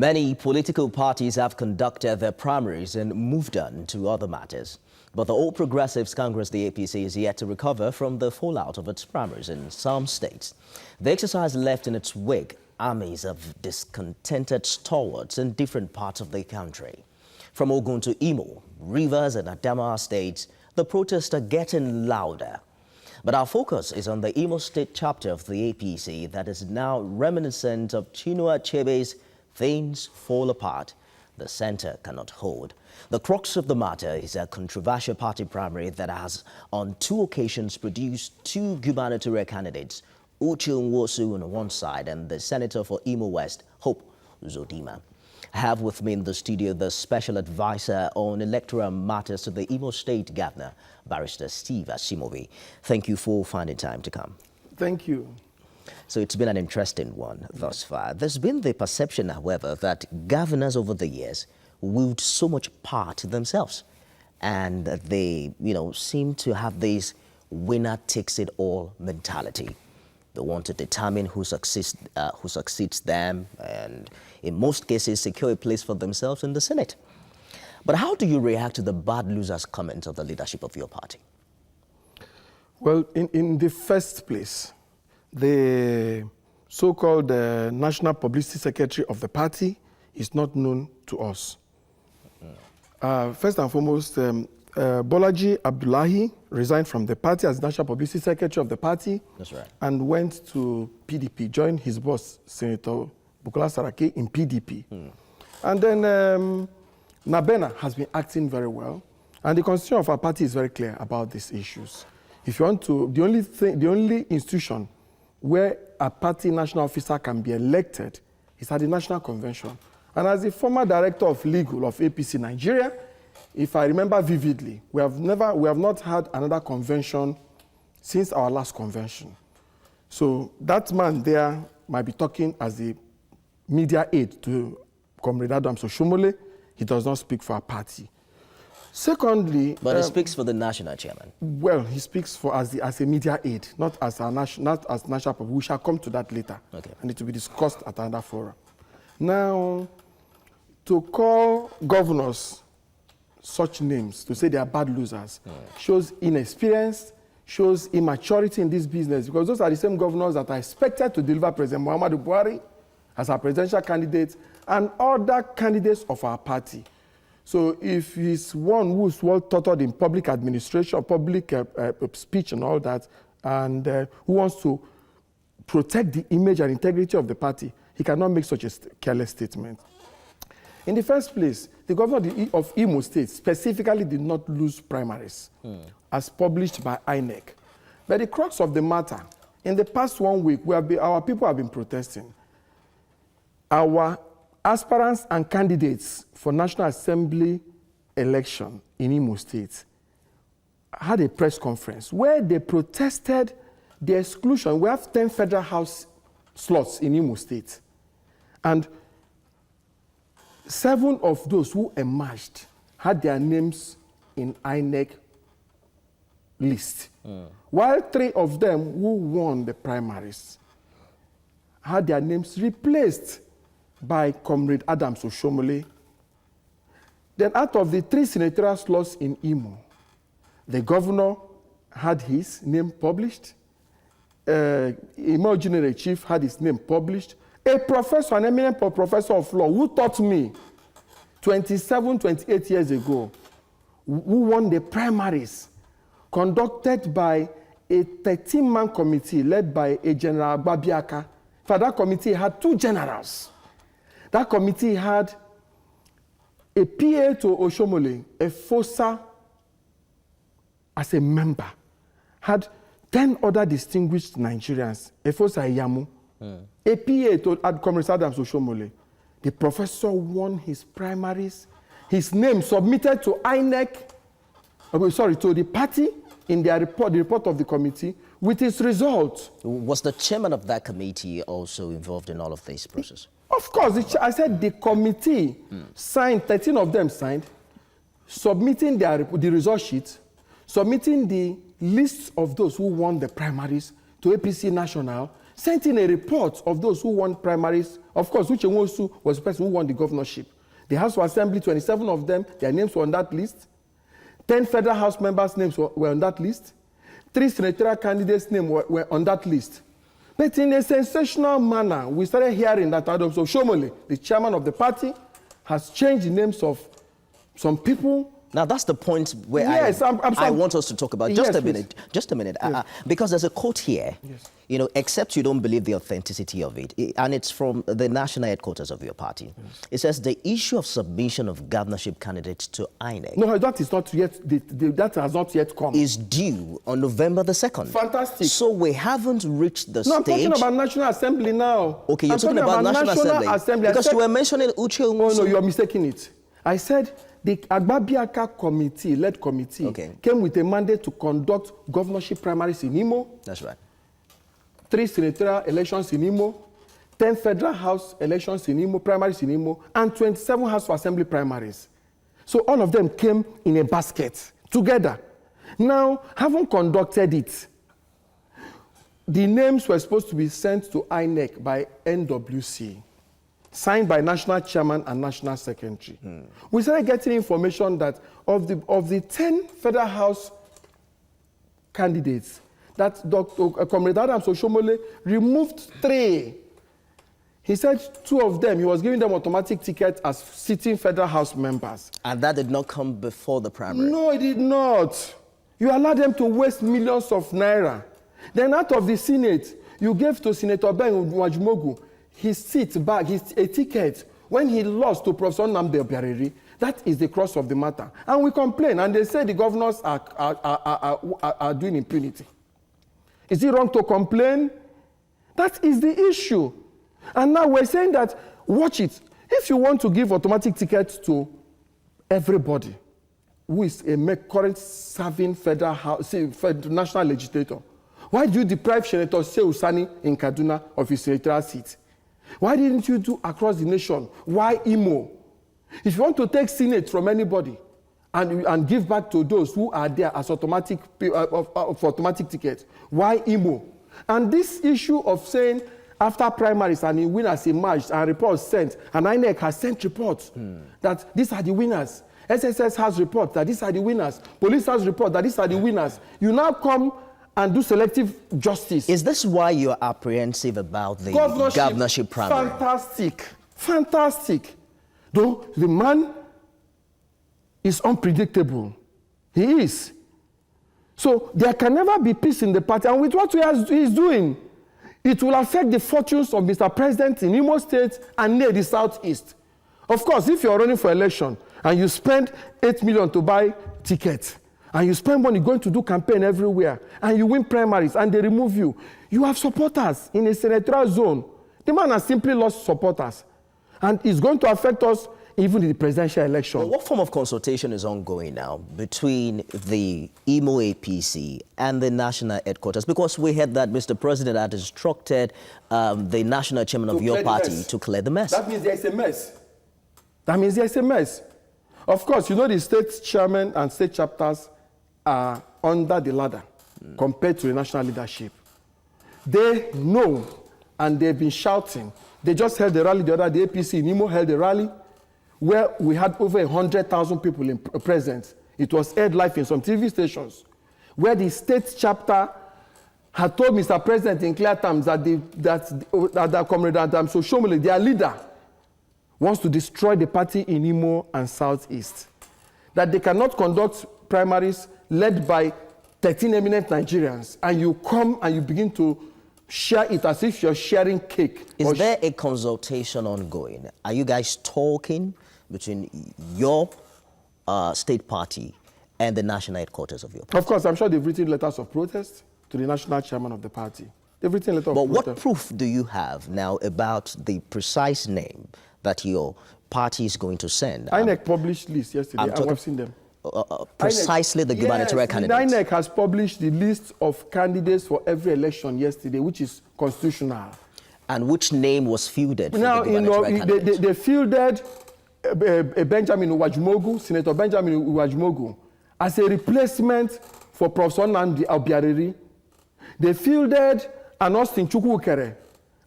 Many political parties have conducted their primaries and moved on to other matters. But the All Progressives Congress, the APC, is yet to recover from the fallout of its primaries in some states. The exercise left in its wake armies of discontented stalwarts in different parts of the country. From Ogun to Imo, Rivers and Adamawa states, the protests are getting louder. But our focus is on the Imo State chapter of the APC that is now reminiscent of Chinua Achebe's "Things Fall Apart, the center cannot hold." The crux of the matter is a controversial party primary that has on 2 occasions produced 2 gubernatorial candidates, Uche Nwosu on one side and the senator for Imo West, Hope Uzodinma. I have with me in the studio the special advisor on electoral matters to the Imo State Governor, Barrister Steve Asimobi. Thank you for finding time to come. Thank you. So it's been an interesting one thus far. There's been the perception, however, that governors over the years willed so much power to themselves, and that they, seem to have this winner-takes-it-all mentality. They want to determine who succeeds them, and in most cases secure a place for themselves in the Senate. But how do you react to the bad losers' comments of the leadership of your party? Well, in the first place, the so-called National Publicity Secretary of the party is not known to us. First and foremost, Bolaji Abdullahi resigned from the party as National Publicity Secretary of the party. That's right. And went to PDP, joined his boss, Senator Bukola Saraki, in PDP. And then Nabena has been acting very well. And the constitution of our party is very clear about these issues. If you want to, the only institution where a party national officer can be elected is at the National Convention. And as the former director of legal of APC Nigeria, if I remember vividly, we have not had another convention since our last convention. So that man there might be talking as the media aide to Comrade Adams Oshomole. He does not speak for our party. Secondly, but he speaks for the national chairman. Well, he speaks for as a media aide, not as national. We shall come to that later. Okay. And it will be discussed at another forum. Now, to call governors such names, to say they are bad losers, shows inexperience, shows immaturity in this business, because those are the same governors that are expected to deliver President Muhammadu Buhari as our presidential candidate and other candidates of our party. So if he's one who's well taught in public administration, public speech and all that, and who wants to protect the image and integrity of the party, he cannot make such a careless statement. In the first place, the governor of Imo State specifically did not lose primaries, as published by INEC. But the crux of the matter, in the past 1 week, our people have been protesting. Our aspirants and candidates for National Assembly election in Imo State had a press conference where they protested the exclusion. We have 10 federal house slots in Imo State. And 7 of those who emerged had their names in INEC list, while 3 of them who won the primaries had their names replaced by Comrade Adams Oshomole. Then out of the 3 senatorial slots in Imo, the governor had his name published, Imo General Chief had his name published, a professor, an eminent professor of law who taught me 28 years ago, who won the primaries conducted by a 13-man committee led by a General Babiaka. For that committee had 2 generals. That committee had a PA to Oshomole, a FOSA as a member, had 10 other distinguished Nigerians, a FOSA Yamu, a PA to Comrade Adams Oshomole. The professor won his primaries. His name submitted to INEC, to the party in their report, the report of the committee, with its results. Was the chairman of that committee also involved in all of this process? Of course. I said the committee signed, 13 of them signed, submitting the result sheet, submitting the list of those who won the primaries to APC National, sent in a report of those who won primaries. Of course, Uche Nwosu was the person who won the governorship. The House of Assembly, 27 of them, their names were on that list. 10 federal House members' names were on that list. 3 senatorial candidates' names were on that list. But in a sensational manner, we started hearing that Adams Oshomole, the chairman of the party, has changed the names of some people. Now, that's the point where I want us to talk about. Just a minute. Just a minute. Yes. Because there's a quote here, Yes. you know, except you don't believe the authenticity of it. And it's from the national headquarters of your party. Yes. It says the issue of submission of governorship candidates to INEC. No, that is not yet, that has not yet come. Is due on November the 2nd. Fantastic. So we haven't reached the No, I'm stage. talking about National Assembly now. Okay, you're talking about National Assembly. Because you were mentioning Uche Nwosu. No, you're mistaking it. I said the Agbabiaka committee, led committee, came with a mandate to conduct governorship primaries in Imo. That's right. 3 senatorial elections in Imo, 10 federal house elections in Imo, primaries in Imo, and 27 House of Assembly primaries. So all of them came in a basket together. Now, having conducted it, the names were supposed to be sent to INEC by NWC, signed by National Chairman and National Secretary. We started getting information that of the 10 Federal House candidates, that Comrade Adams Oshomole removed 3. He said 2 of them, he was giving them automatic tickets as sitting Federal House members. And that did not come before the primary? No, it did not. You allowed them to waste millions of naira. Then out of the Senate, you gave to Senator Ben Wajimogu his seat back, a ticket, when he lost to Professor Nnamdi Obiareri. That is the crux of the matter. And we complain, and they say the governors are doing impunity. Is it wrong to complain? That is the issue. And now we're saying that, watch it. If you want to give automatic tickets to everybody who is a current serving federal house, national legislator, why do you deprive Senator Shehu Sani in Kaduna of his senatorial seat? Why didn't you do across the nation? Why Imo? If you want to take Senate from anybody and give back to those who are there as automatic tickets, why Imo? And this issue of saying after primaries and in winners emerged and reports sent, and INEC has sent reports that these are the winners. SSS has reports that these are the winners. Police has reports that these are the winners. You now come and do selective justice. Is this why you're apprehensive about the governorship primary? Fantastic. Fantastic. Though the man is unpredictable. He is. So there can never be peace in the party. And with what he is doing, it will affect the fortunes of Mr. President in Imo State and near the Southeast. Of course, if you're running for election and you spend 8 million to buy tickets, and you spend money going to do campaign everywhere, and you win primaries, and they remove you, you have supporters in a senatorial zone. The man has simply lost supporters. And it's going to affect us even in the presidential election. Well, what form of consultation is ongoing now between the Imo APC and the national headquarters? Because we heard that Mr. President had instructed the national chairman of your party to clear the mess. That means there is a mess. That means there is a mess. Of course, you know the state chairman and state chapters are under the ladder compared to the national leadership. They know, and they've been shouting. They just held a rally the other day. APC in Imo held a rally where we had over 100,000 people present. It was aired live in some TV stations, where the state chapter had told Mr. President in clear terms that the Comrade Adams Oshomole, their leader, wants to destroy the party in Imo and Southeast. That they cannot conduct primaries led by 13 eminent Nigerians, and you come and you begin to share it as if you're sharing cake. Is there a consultation ongoing? Are you guys talking between your state party and the national headquarters of your party? Of course, I'm sure they've written letters of protest to the national chairman of the party. They've written letters of protest. But what proof do you have now about the precise name that your party is going to send? INEC published lists yesterday, and we've seen them. Precisely the gubernatorial candidates. INEC has published the list of candidates for every election yesterday, which is constitutional. And which name was fielded? Now, they fielded Benjamin Uwajimogu, Senator Benjamin Uwajimogu, as a replacement for Professor Nnamdi Obiareri. They fielded and Austin Chukwukere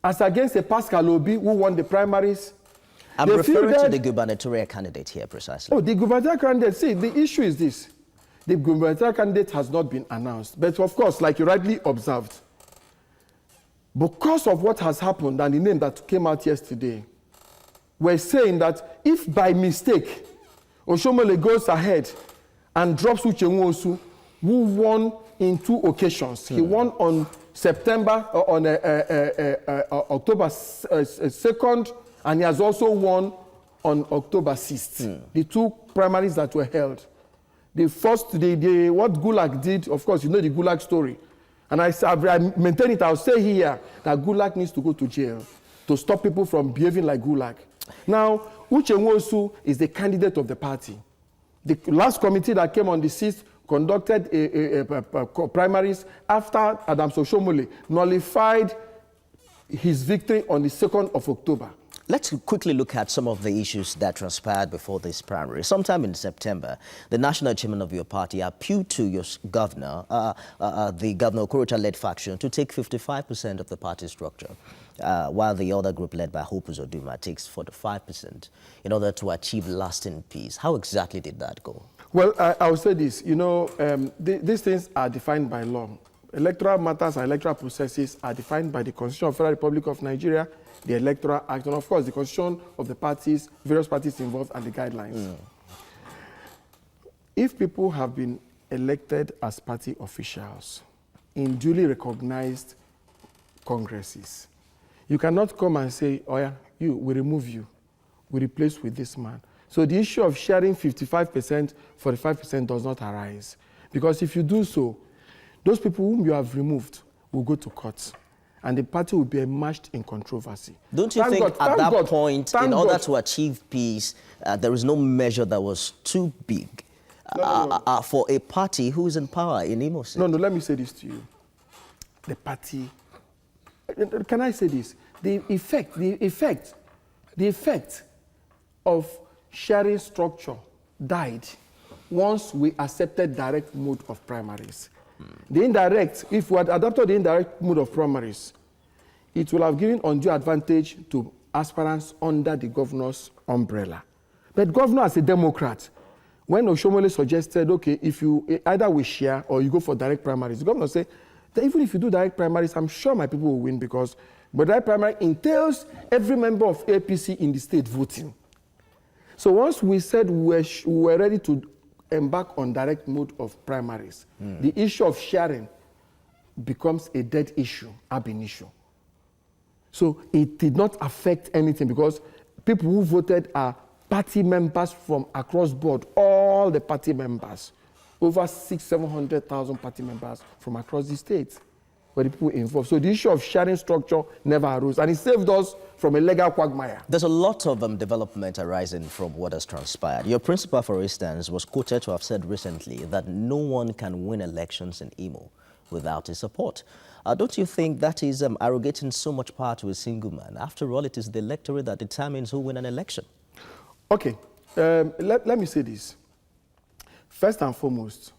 as against a Pascal Obi who won the primaries. I'm referring to the gubernatorial candidate here precisely. Oh, the gubernatorial candidate. See, the issue is this. The gubernatorial candidate has not been announced. But of course, like you rightly observed, because of what has happened and the name that came out yesterday, we're saying that if by mistake Oshomole goes ahead and drops Uche Nwosu, who won in 2 occasions. He won on October 2nd, and he has also won on October 6th. The 2 primaries that were held. The first, what Gulag did, of course, you know the Gulag story. And I maintain it, I'll say here, that Gulag needs to go to jail to stop people from behaving like Gulag. Now, Uche Nwosu is the candidate of the party. The last committee that came on the 6th conducted primaries after Adams Oshomole nullified his victory on the 2nd of October. Let's quickly look at some of the issues that transpired before this primary. Sometime in September, the national chairman of your party appealed to your governor, the Governor Okorocha-led faction, to take 55% of the party structure, while the other group led by Hope Uzodinma takes 45% in order to achieve lasting peace. How exactly did that go? Well, I will say this. You know, these things are defined by law. Electoral matters and electoral processes are defined by the Constitution of the Federal Republic of Nigeria, the Electoral Act, and of course the constitution of the parties, various parties involved, and the guidelines. If people have been elected as party officials in duly recognized congresses, you cannot come and say, oh yeah, we remove you, we replace with this man. So the issue of sharing 55%, 45% does not arise. Because if you do so, those people whom you have removed will go to court, and the party will be immersed in controversy. Don't you think at that point, in order to achieve peace, there is no measure that was too big for a party who is in power in Imo State? No, let me say this to you. The party, can I say this? The effect of sharing structure died once we accepted direct mode of primaries. The indirect, if we had adopted the indirect mode of primaries, it will have given undue advantage to aspirants under the governor's umbrella. But governor, as a Democrat, when Oshomole suggested, okay, if you either we share or you go for direct primaries, the governor said that even if you do direct primaries, I'm sure my people will win, because but direct primary entails every member of APC in the state voting. So once we said we were ready to embark on direct mode of primaries, the issue of sharing becomes a dead issue, ab initio. So it did not affect anything, because people who voted are party members from across board, all the party members, over 600,000-700,000 party members from across the state were the people involved. So the issue of sharing structure never arose, and it saved us from a legal quagmire. There's a lot of development arising from what has transpired. Your principal, for instance, was quoted to have said recently that no one can win elections in Imo without his support. Don't you think that is arrogating so much power to a single man? After all, it is the electorate that determines who wins an election. Okay, let me say this. First and foremost,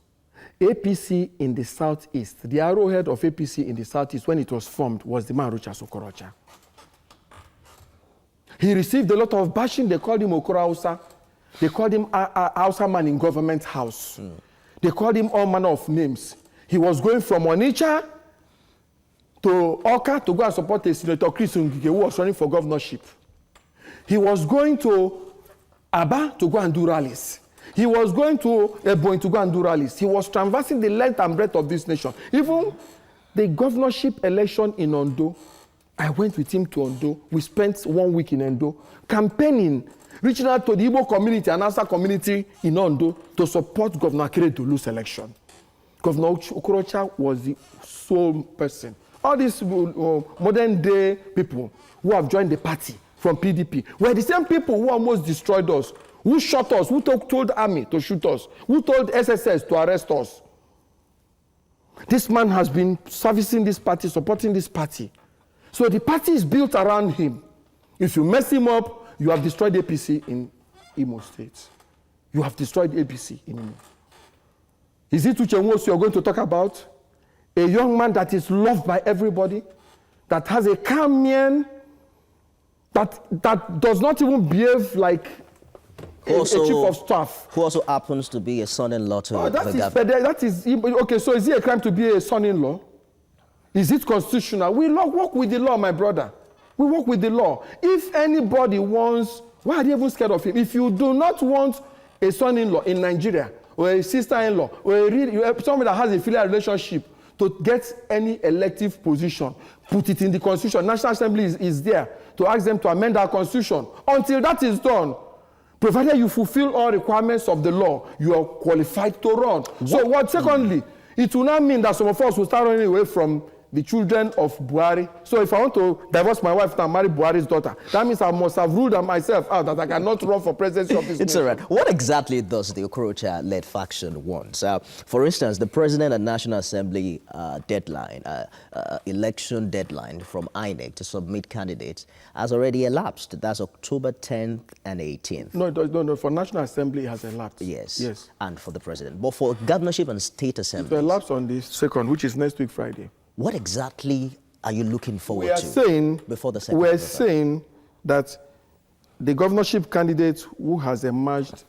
APC in the southeast, the arrowhead of APC in the southeast when it was formed was the man Rochas Okorocha. He received a lot of bashing. They called him Okoro Hausa. They called him Hausa man in government house. They called him all manner of names. He was going from Onitsha to Oka to go and support a Senator Chris Ngige who was running for governorship. He was going to Aba to go and do rallies. He was going to Ebonyi to go and do rallies. He was traversing the length and breadth of this nation. Even the governorship election in Ondo, I went with him to Ondo. We spent 1 week in Ondo campaigning, reaching out to the Igbo community and Asa community in Ondo to support Governor Akere to lose election. Governor Okorocha was the sole person. All these modern day people who have joined the party from PDP were the same people who almost destroyed us, who shot us, who told army to shoot us, who told SSS to arrest us. This man has been servicing this party, supporting this party. So the party is built around him. If you mess him up, you have destroyed APC in Imo State. You have destroyed APC in Imo. Is it Uche Nwosu you're going to talk about? A young man that is loved by everybody, that has a Kamian that does not even behave like a chief of staff. Who also happens to be a son-in-law to the governor. That is, okay, so is it a crime to be a son-in-law? Is it constitutional? We work with the law, my brother. We work with the law. If anybody wants, why are they even scared of him? If you do not want a son-in-law in Nigeria, or a sister-in-law, or somebody that has a filial relationship to get any elective position, put it in the constitution. National Assembly is there to ask them to amend our constitution. Until that is done, provided you fulfill all requirements of the law, you are qualified to run. So what? Secondly, it will not mean that some of us will start running away from the children of Buhari. So if I want to divorce my wife and marry Buhari's daughter, that means I must have ruled myself out that I cannot run for presidency of this It's all right. What exactly does the Okorocha-led faction want? For instance, the President and National Assembly election deadline from INEC to submit candidates has already elapsed. That's October 10th and 18th. No. For National Assembly, it has elapsed. Yes. And for the President. But for governorship and state assembly, it elapsed on the 2nd, which is next week, Friday. What exactly are you looking forward to before the 2nd? We're saying that the governorship candidate who has emerged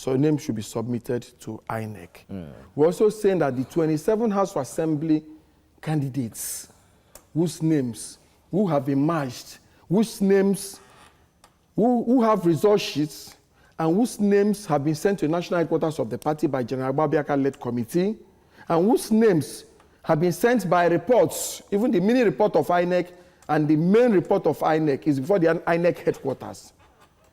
name should be submitted to INEC. We're also saying that the 27 House of Assembly candidates whose names, who have emerged, whose names, who have result sheets, and whose names have been sent to the national headquarters of the party by General Babiaka-led committee, and whose names have been sent by reports, even the mini report of INEC and the main report of INEC is before the INEC headquarters.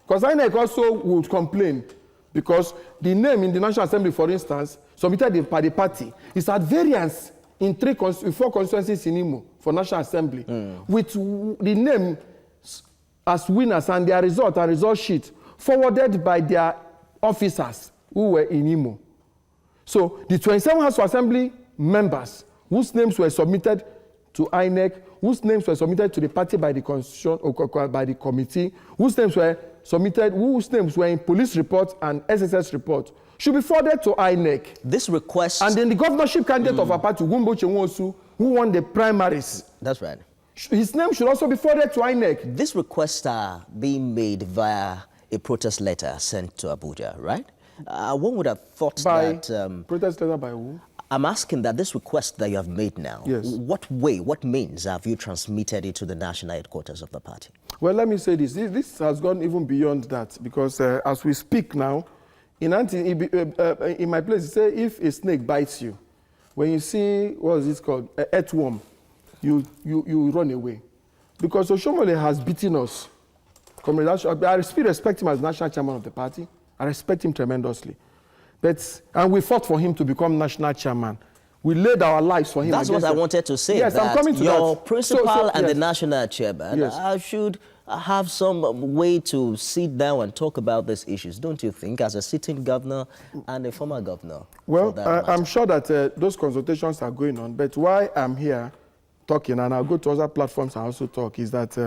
Because INEC also would complain because the name in the National Assembly, for instance, submitted by the party is at variance in 4 constituencies in Imo for National Assembly, with the name as winners and their result sheet forwarded by their officers who were in Imo. So the 27 House of Assembly members whose names were submitted to INEC, whose names were submitted to the party by the constitution or by the committee, whose names were in police reports and SSS reports, should be forwarded to INEC. This request... And then the governorship candidate of our party, Wumbo Chenwosu, who won the primaries. That's right. His name should also be forwarded to INEC. These requests are being made via a protest letter sent to Abuja, right? One would have thought that... protest letter by who? I'm asking that this request that you have made now, what means have you transmitted it to the national headquarters of the party? Well, let me say this. This has gone even beyond that because as we speak now, in my place, it says if a snake bites you, when you see, what is this called, earthworm, you run away. Because Oshomole has beaten us. I still respect him as national chairman of the party. I respect him tremendously. And we fought for him to become national chairman. We laid our lives for him. That's what I wanted to say. Yes, I'm coming to your that. principal and the national chairman should have some way to sit down and talk about these issues, don't you think, as a sitting governor and a former governor? Well, I'm sure that those consultations are going on. But why I'm here talking, and I'll go to other platforms and also talk, is that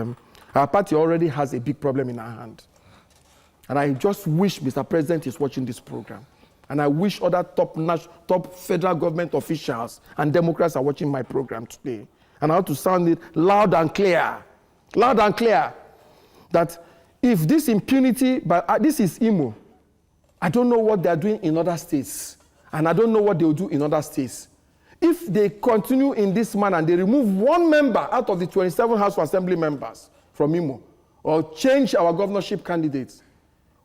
our party already has a big problem in our hand. And I just wish Mr. President is watching this program. And I wish other top federal government officials and Democrats are watching my program today. And I want to sound it loud and clear, that if this impunity, this is Imo, I don't know what they're doing in other states. And I don't know what they'll do in other states. If they continue in this manner and they remove one member out of the 27 House of Assembly members from Imo, or change our governorship candidates,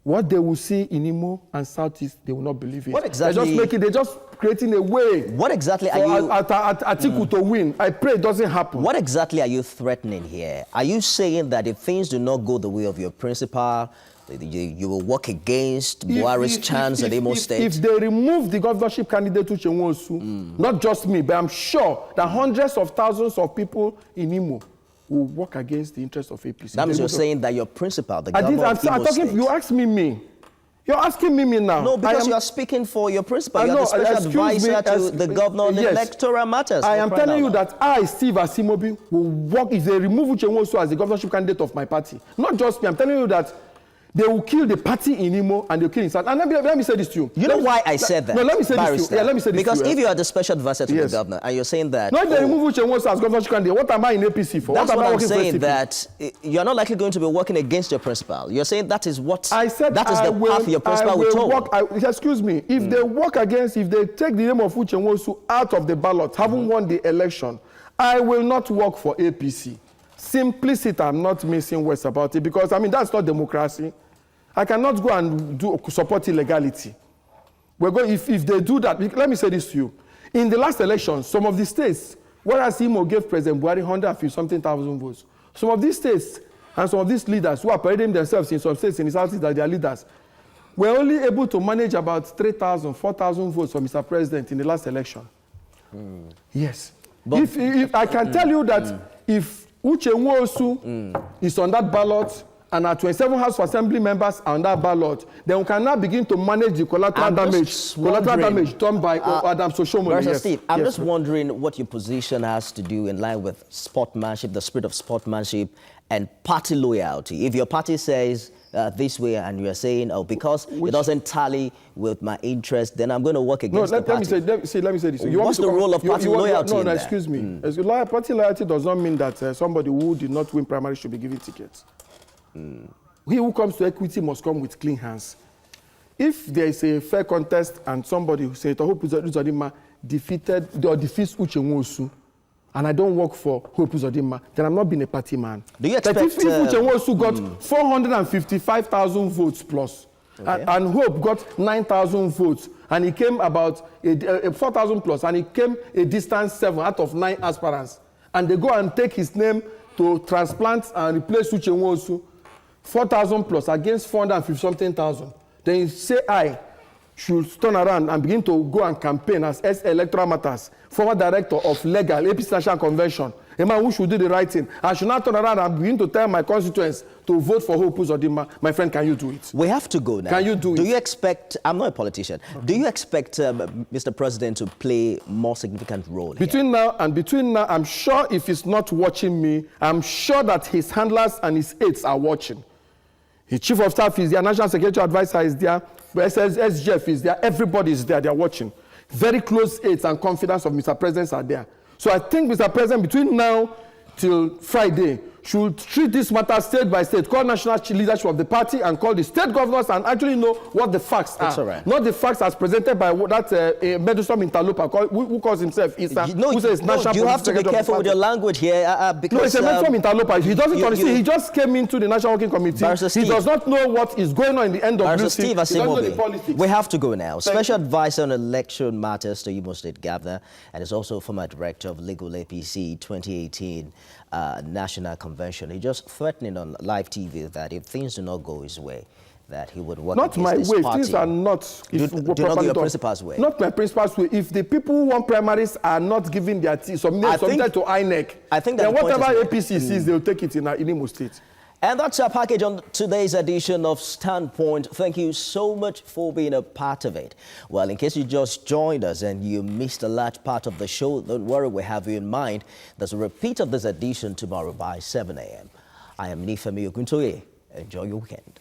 what they will see in Imo and Southeast, they will not believe it. What exactly? They're just creating a way. What exactly are you... Atiku to win. I pray it doesn't happen. What exactly are you threatening here? Are you saying that if things do not go the way of your principal, you will work against Buhari's chance at Imo State? If they remove the governorship candidate to Chenwosu, not just me, but I'm sure that hundreds of thousands of people in Imo will work against the interests of APC. That means you're saying that your principal, the governor of Imo State... You asked me. You're asking me now. No, because you are speaking for your principal. You're the special advisor to the governor on electoral matters. I am telling you that I, Steve Asimobi, will work if they remove Uchenwosu as the governorship candidate of my party. Not just me. I'm telling you that They will kill the party in Imo and they'll kill in South. And let me say this to you. You know why I said that? No, let me say this to you. Yeah, let me say this because to you. If you are the special advisor to the governor and you're saying that... No, they remove Uche Nwosu as governorship candidate. What am I in APC for? That's what I'm saying, that you're not likely going to be working against your principal. You're saying that is what... I said that is the path your principal will told. Excuse me. If they work against, if they take the name of Uche Nwosu out of the ballot, haven't won the election, I will not work for APC. Simplicity, I'm not missing words about it because, I mean, that's not democracy. I cannot go and support illegality. We're going, if they do that, let me say this to you. In the last election, some of the states, whereas Imo gave President Buhari 150-something thousand votes, some of these states and some of these leaders who are parading themselves in some states in the Southeast that they are leaders, were only able to manage about 3,000, 4,000 votes for Mr. President in the last election. Yes. But if I can tell you that if Uche Nwosu is on that ballot, and our 27 House of Assembly members are on that ballot, then we can now begin to manage the collateral damage done by Adam Soshomole. Yes. Steve, I'm just wondering what your position has to do in line with sportsmanship, the spirit of sportsmanship, and party loyalty. If your party says this way and you're saying, oh, because it doesn't tally with my interest, then I'm going to work against the party. Let me say this. What's the role of party loyalty? No, excuse me. Party loyalty does not mean that somebody who did not win primary should be given tickets. He who comes to equity must come with clean hands. If there is a fair contest and somebody who says Hope Uzodinma defeats Uche Nwosu, and I don't work for Hope Uzodinma, then I'm not being a party man. Do you expect? But if Uche Nwosu got 455,000 votes plus, and Hope got 9,000 votes, and he came about 4,000 plus, and he came a distance 7 out of 9 aspirants, and they go and take his name to transplant and replace Uche Nwosu, 4,000 plus against 450-something thousand. Then you say I should turn around and begin to go and campaign as Electoral Matters, former director of Legal, APC National Convention, a man who should do the right thing. I should not turn around and begin to tell my constituents to vote for Hope Uzodinma. My friend, can you do it? We have to go now. Can you do it? Do you expect, I'm not a politician, do you expect Mr. President to play more significant role between now, I'm sure if he's not watching me, I'm sure that his handlers and his aides are watching. His chief of staff is there, national security advisor is there, SGF is there, everybody is there, they're watching. Very close aides and confidants of Mr. President are there. So I think Mr. President, between now till Friday, should treat this matter state by state, call national leadership of the party and call the state governors and actually know what the facts are. All right. Not the facts as presented by that meddlesome interloper who calls himself Issa, who says national. You have to be careful with your language here. Because, no, it's a meddlesome interloper. He doesn't understand. He just came into the National Working Committee. He does not know what is going on in the end of Steve we have to go now. Special advisor on election matters to Imo State Governor and is also former director of Legal APC 2018 National Convention. He just threatening on live TV that if things do not go his way, that he would work not my way. Party. Things are not. Do not go your principal's way. Not my principal's way. If the people who want primaries are not giving their submitted to INEC, I think then whatever APC sees, they'll take it in Imo State. And that's our package on today's edition of Standpoint. Thank you so much for being a part of it. Well, in case you just joined us and you missed a large part of the show, don't worry, we have you in mind. There's a repeat of this edition tomorrow by 7 a.m. I am Nifemi Oguntoye. Enjoy your weekend.